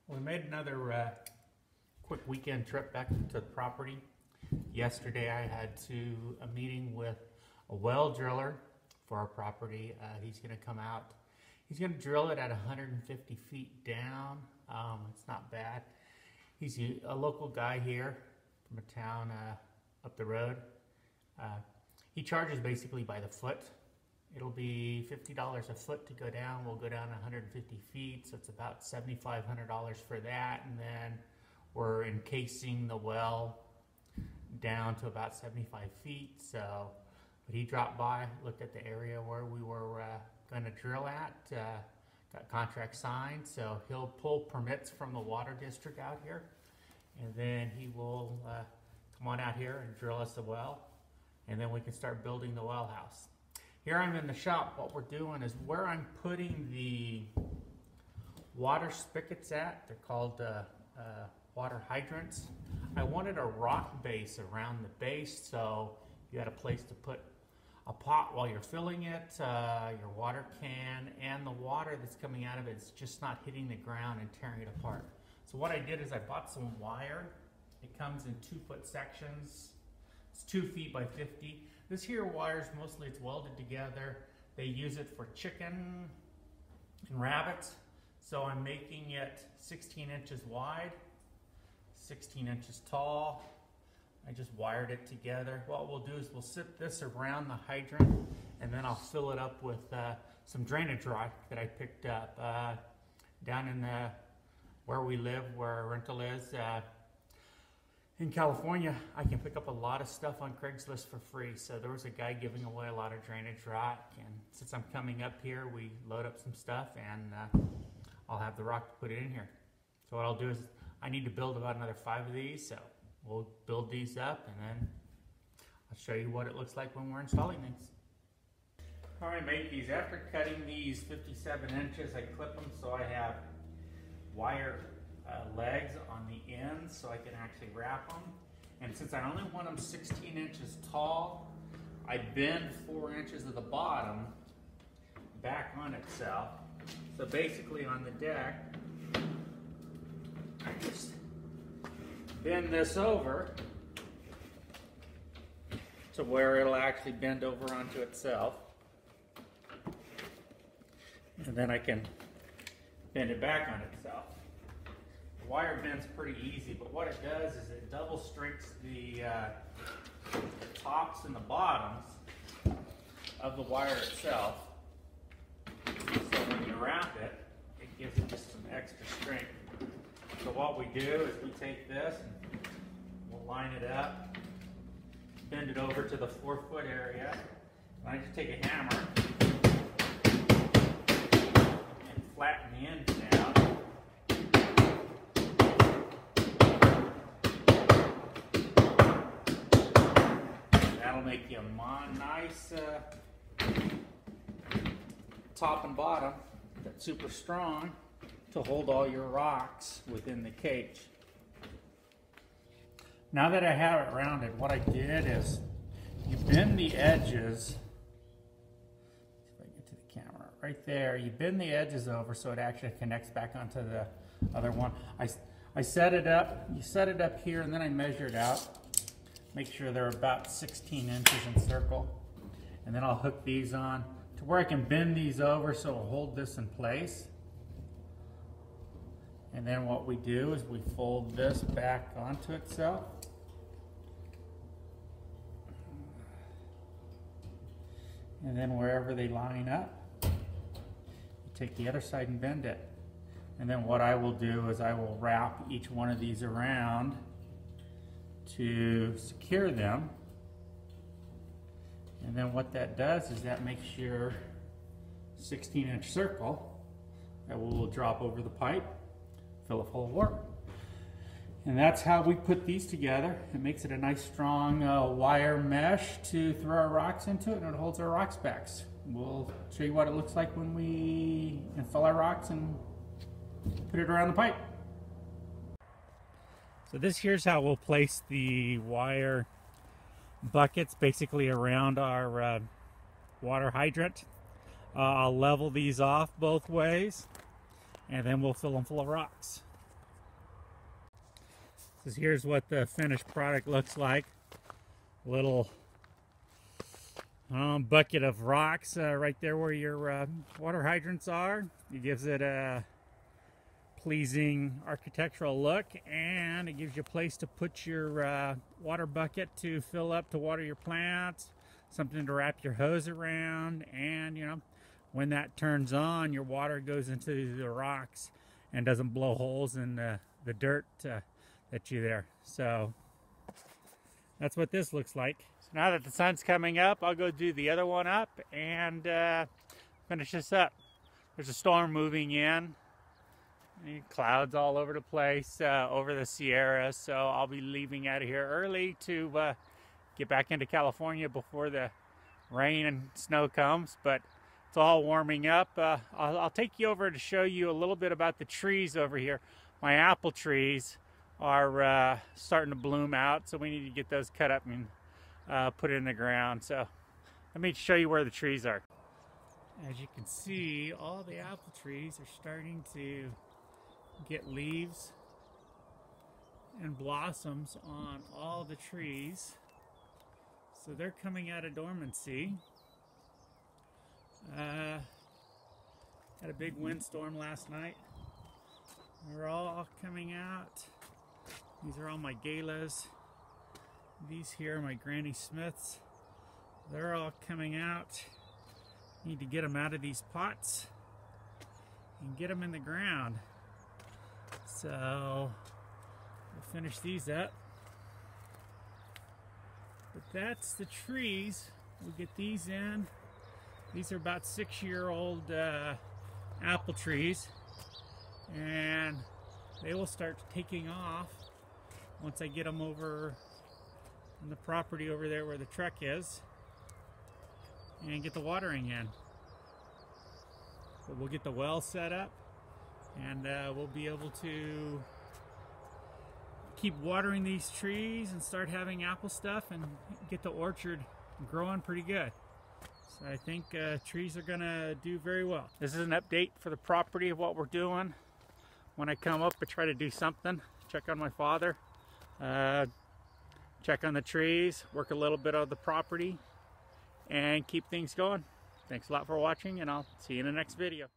We made another quick weekend trip back to the property. Yesterday I had a meeting with a well driller for our property. He's going to come out. He's going to drill it at 150 feet down. It's not bad. He's a local guy here from a town up the road. He charges basically by the foot. It'll be $50 a foot to go down. We'll go down 150 feet, so it's about $7,500 for that. And then we're encasing the well down to about 75 feet. So, but he dropped by, looked at the area where we were going to drill at, got contract signed. So he'll pull permits from the water district out here, and then he will come on out here and drill us a well, and then we can start building the well house. Here I'm in the shop. What we're doing is where I'm putting the water spigots at, they're called water hydrants. I wanted a rock base around the base, so you had a place to put a pot while you're filling it, your water can, and the water that's coming out of it is just not hitting the ground and tearing it apart. So what I did is I bought some wire. It comes in 2-foot sections. It's 2 feet by 50. This here wire's mostly, it's welded together. They use it for chicken and rabbits. So I'm making it 16 inches wide, 16 inches tall. I just wired it together. What we'll do is we'll sit this around the hydrant, and then I'll fill it up with some drainage rock that I picked up down in where we live, where our rental is. In California, I can pick up a lot of stuff on Craigslist for free. So there was a guy giving away a lot of drainage rock, and since I'm coming up here, we load up some stuff, and I'll have the rock to put it in here. So what I'll do is I need to build about another 5 of these, so we'll build these up, and then I'll show you what it looks like when we're installing these. All right, make these. After cutting these 57 inches, I clip them so I have wire legs on the ends so I can actually wrap them. And since I only want them 16 inches tall, I bend 4 inches of the bottom back on itself. So basically on the deck, I just bend this over to where it'll actually bend over onto itself. And then I can bend it back on itself. The wire bends pretty easy, but what it does is it double strengthens the tops and the bottoms of the wire itself. So when you wrap it, it gives it just some extra strength. So what we do is we take this and we'll line it up, bend it over to the 4-foot area, and I just take a hammer and flatten the ends down. That'll make you a nice top and bottom that's super strong to hold all your rocks within the cage. Now that I have it rounded, what I did is you bend the edges. See if I get to the camera right there. You bend the edges over so it actually connects back onto the other one. I set it up. You set it up here, and then I measure it out. Make sure they're about 16 inches in circle, and then I'll hook these on to where I can bend these over so it'll hold this in place. And then what we do is we fold this back onto itself. And then wherever they line up, you take the other side and bend it. And then what I will do is I will wrap each one of these around to secure them. And then what that does is that makes your 16-inch circle that will drop over the pipe, fill it full of water. And that's how we put these together. It makes it a nice strong wire mesh to throw our rocks into it, and it holds our rocks back. We'll show you what it looks like when we fill our rocks and put it around the pipe. So this here's how we'll place the wire buckets basically around our water hydrant. I'll level these off both ways, and then we'll fill them full of rocks. So here's what the finished product looks like. Little bucket of rocks right there where your water hydrants are. It gives it a pleasing architectural look, and it gives you a place to put your water bucket to fill up to water your plants, something to wrap your hose around, and you know, when that turns on, your water goes into the rocks and doesn't blow holes in the dirt that you there. So that's what this looks like. So now that the sun's coming up, I'll go do the other one up and finish this up. There's a storm moving in. Clouds all over the place over the Sierra, so I'll be leaving out of here early to get back into California before the rain and snow comes. But it's all warming up. I'll take you over to show you a little bit about the trees over here. My apple trees are starting to bloom out, so we need to get those cut up and put in the ground. So let me show you where the trees are. As you can see, all the apple trees are starting to get leaves and blossoms on all the trees, so they're coming out of dormancy. Had a big windstorm last night. They're all coming out. These are all my galas. These here are my Granny Smiths. They're all coming out. Need to get them out of these pots and get them in the ground. So we'll finish these up. But that's the trees. We'll get these in. These are about 6-year-old apple trees, and they will start taking off once I get them over on the property over there where the truck is and get the watering in. But we'll get the well set up, and we'll be able to keep watering these trees and start having apple stuff and get the orchard growing pretty good. So I think trees are gonna do very well. This is an update for the property of what we're doing. When I come up, I try to do something, check on my father, check on the trees, work a little bit of the property, and keep things going. Thanks a lot for watching, and I'll see you in the next video.